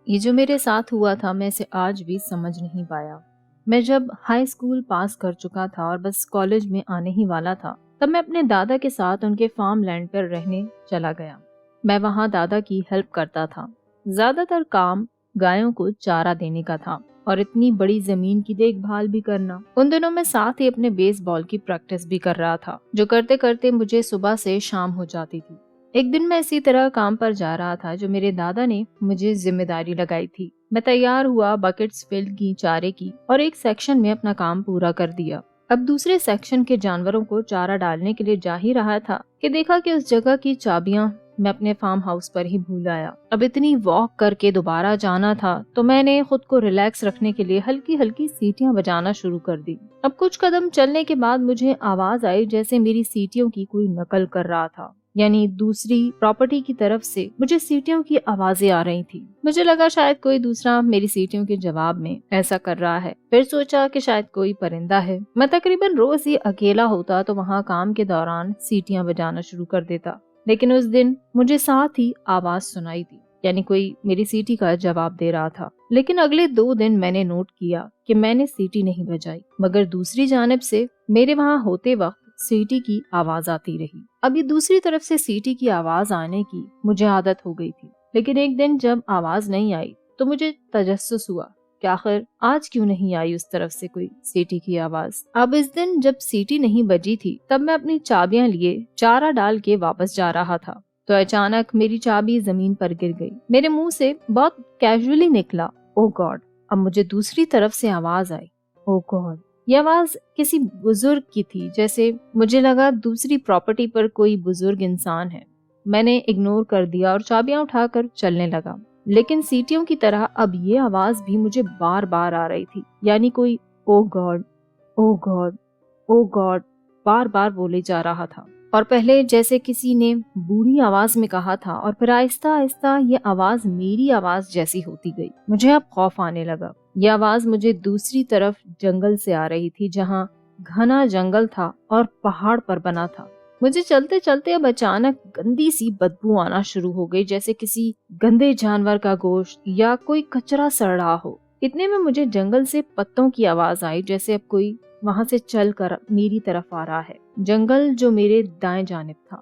یہ جو میرے ساتھ ہوا تھا میں اسے آج بھی سمجھ نہیں پایا۔ میں جب ہائی اسکول پاس کر چکا تھا اور بس کالج میں آنے ہی والا تھا، تب میں اپنے دادا کے ساتھ ان کے فارم لینڈ پر رہنے چلا گیا۔ میں وہاں دادا کی ہیلپ کرتا تھا۔ زیادہ تر کام گایوں کو چارہ دینے کا تھا اور اتنی بڑی زمین کی دیکھ بھال بھی کرنا۔ ان دنوں میں ساتھ ہی اپنے بیس بال کی پریکٹس بھی کر رہا تھا، جو کرتے کرتے مجھے صبح سے شام ہو جاتی تھی۔ ایک دن میں اسی طرح کام پر جا رہا تھا جو میرے دادا نے مجھے ذمہ داری لگائی تھی۔ میں تیار ہوا، بکٹس فل کی چارے کی اور ایک سیکشن میں اپنا کام پورا کر دیا۔ اب دوسرے سیکشن کے جانوروں کو چارہ ڈالنے کے لیے جا ہی رہا تھا کہ دیکھا کہ اس جگہ کی چابیاں میں اپنے فارم ہاؤس پر ہی بھول آیا۔ اب اتنی واک کر کے دوبارہ جانا تھا تو میں نے خود کو ریلیکس رکھنے کے لیے ہلکی ہلکی سیٹیاں بجانا شروع کر دی۔ اب کچھ قدم چلنے کے بعد مجھے آواز آئی جیسے میری سیٹیوں کی کوئی نقل کر رہا تھا، یعنی دوسری پراپرٹی کی طرف سے مجھے سیٹیوں کی آوازیں آ رہی تھی۔ مجھے لگا شاید کوئی دوسرا میری سیٹیوں کے جواب میں ایسا کر رہا ہے۔ پھر سوچا کہ شاید کوئی پرندہ ہے۔ میں تقریباً روز ہی اکیلا ہوتا تو وہاں کام کے دوران سیٹیاں بجانا شروع کر دیتا، لیکن اس دن مجھے ساتھ ہی آواز سنائی تھی، یعنی کوئی میری سیٹی کا جواب دے رہا تھا۔ لیکن اگلے 2 دن میں نے نوٹ کیا کہ میں نے سیٹی نہیں بجائی، مگر دوسری جانب سے میرے وہاں ہوتے وقت سیٹی کی آواز آتی رہی۔ ابھی دوسری طرف سے سیٹی کی آواز آنے کی مجھے عادت ہو گئی تھی، لیکن ایک دن جب آواز نہیں آئی تو مجھے تجسس ہوا کہ آخر آج کیوں نہیں آئی اس طرف سے کوئی سیٹی کی آواز۔ اب اس دن جب سیٹی نہیں بجی تھی تب میں اپنی چابیاں لیے چارہ ڈال کے واپس جا رہا تھا تو اچانک میری چابی زمین پر گر گئی۔ میرے منہ سے بہت کیجولی نکلا، او گاڈ۔ اب مجھے دوسری طرف سے آواز آئی، او گاڈ۔ یہ آواز کسی بزرگ کی تھی، جیسے مجھے لگا دوسری پراپرٹی پر کوئی بزرگ انسان ہے۔ میں نے اگنور کر دیا اور چابیاں اٹھا کر چلنے لگا، لیکن سیٹیوں کی طرح اب یہ آواز بھی مجھے بار بار آ رہی تھی، یعنی کوئی او گاڈ، او گاڈ، او گاڈ بار بار بولے جا رہا تھا۔ اور پہلے جیسے کسی نے بوڑھی آواز میں کہا تھا اور پھر آہستہ آہستہ یہ آواز میری آواز جیسی ہوتی گئی۔ مجھے اب خوف آنے لگا۔ یہ آواز مجھے دوسری طرف جنگل سے آ رہی تھی، جہاں گھنا جنگل تھا اور پہاڑ پر بنا تھا۔ مجھے چلتے چلتے اب اچانک گندی سی بدبو آنا شروع ہو گئی، جیسے کسی گندے جانور کا گوشت یا کوئی کچرا سڑ رہا ہو۔ اتنے میں مجھے جنگل سے پتوں کی آواز آئی، جیسے اب کوئی وہاں سے چل کر میری طرف آ رہا ہے۔ جنگل جو میرے دائیں جانب تھا۔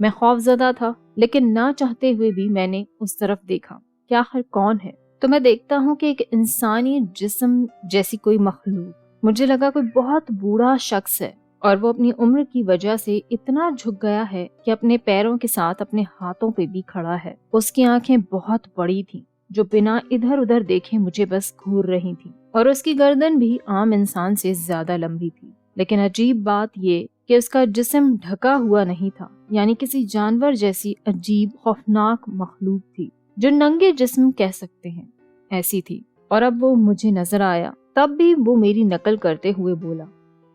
میں خوف زدہ تھا، لیکن نہ چاہتے ہوئے بھی میں نے اس طرف دیکھا کہ آخر کون ہے، تو میں دیکھتا ہوں کہ ایک انسانی جسم جیسی کوئی مخلوق۔ مجھے لگا کوئی بہت بوڑھا شخص ہے اور وہ اپنی عمر کی وجہ سے اتنا جھک گیا ہے کہ اپنے پیروں کے ساتھ اپنے ہاتھوں پہ بھی کھڑا ہے۔ اس کی آنکھیں بہت بڑی تھیں جو بنا ادھر ادھر دیکھے مجھے بس گھور رہی تھیں، اور اس کی گردن بھی عام انسان سے زیادہ لمبی تھی۔ لیکن عجیب بات یہ کہ اس کا جسم ڈھکا ہوا نہیں تھا، یعنی کسی جانور جیسی عجیب خوفناک مخلوق تھی جو ننگے جسم کہہ سکتے ہیں، ایسی تھی۔ اور اب وہ مجھے نظر آیا، تب بھی وہ میری نقل کرتے ہوئے بولا،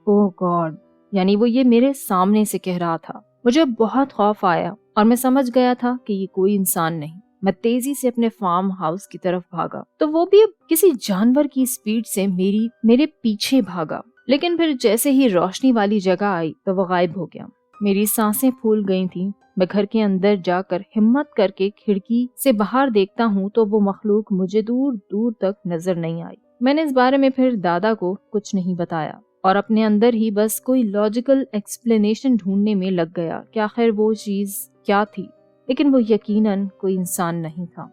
او گاڈ، یعنی وہ یہ میرے سامنے سے کہہ رہا تھا۔ مجھے بہت خوف آیا اور میں سمجھ گیا تھا کہ یہ کوئی انسان نہیں۔ میں تیزی سے اپنے فارم ہاؤس کی طرف بھاگا تو وہ بھی اب کسی جانور کی سپیڈ سے میرے پیچھے بھاگا، لیکن پھر جیسے ہی روشنی والی جگہ آئی تو وہ غائب ہو گیا۔ میری سانسیں پھول گئی تھیں۔ میں گھر کے اندر جا کر ہمت کر کے کھڑکی سے باہر دیکھتا ہوں تو وہ مخلوق مجھے دور دور تک نظر نہیں آئی۔ میں نے اس بارے میں پھر دادا کو کچھ نہیں بتایا اور اپنے اندر ہی بس کوئی لاجیکل ایکسپلینیشن ڈھونڈنے میں لگ گیا کہ آخر وہ چیز کیا تھی، لیکن وہ یقیناً کوئی انسان نہیں تھا۔